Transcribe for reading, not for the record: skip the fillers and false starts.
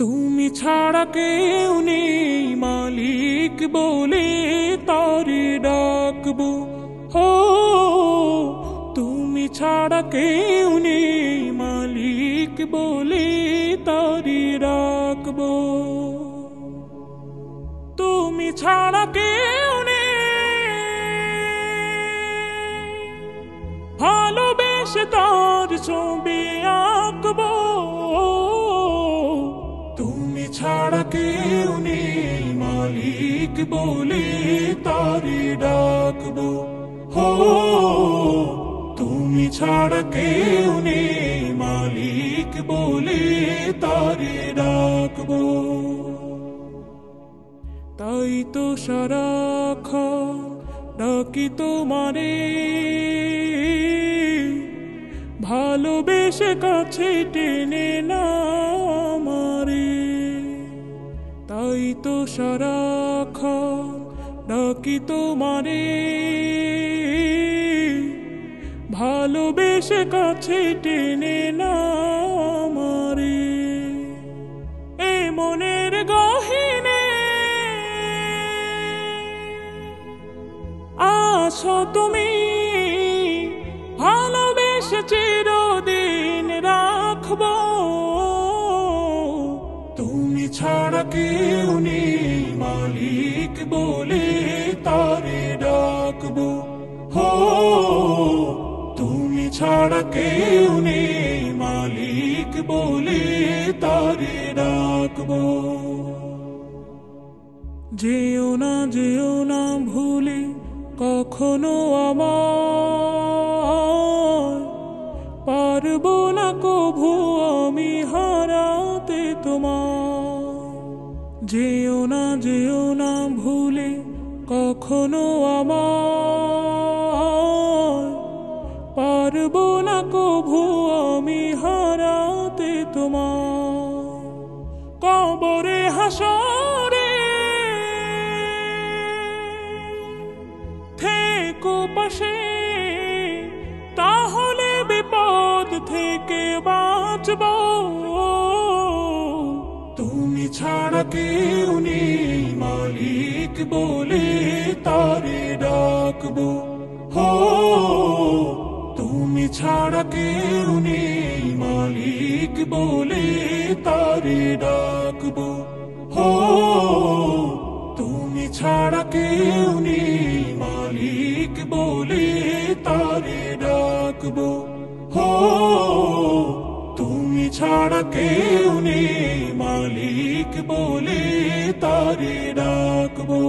তুমি ছাড়া কেউ নেই মালিক বলে তারে ডাকবো। ও তুমি ছাড়া কেউ নেই মালিক বলে তারে ডাকবো। তুমি ছাড়া কেউ নেই ভালোবেসে তার ছবি আঁকবো। তুমি ছাড়া কেউ নেই মালিক বলে তারে ডাকবো। হো তুমি ছাড়া কেউ নেই মালিক বলে তারে ডাকবো। তাই তো সারাক্ষণ ডাকি তোমারে, ভালোবেসে কাছে টেনে না আমারে। তাই তো সারাক্ষণ ডাকি তোমারে, ভালোবেসে কাছে টেনে না আমারে। এ মনের গহীনে আছো তুমি, ভালোবেসে চিরদিন রাখবো। তুমি ছাড়া কেউ নেই মালিক বলে তারে ডাকবো। হো তুমি ছাড়া কেউ নেই মালিক বলে তারে ডাকবো। যেও না ভুলে কখনো আমার, পারবো না কভু আমি হারাতে তোমার। যেও না ভুলে কখনো আমার, পারবো না কভু আমি হারাতে তোমার। কবরে হাসরে থেকো পাশে, তাহলে বিপদ থেকে বাঁচবো। তুমি ছাড়া কেউ নেই মালিক বলে তারে ডাকবো। হো তুমি ছাড়া কেউ নেই মালিক বলে তারে ডাকবো। হো তুমি ছাড়া কেউ নেই মালিক বলে তারে ডাকবো। হো তুমি ছাড়া কেউ নেই মালিক বলে তারে ডাকবো।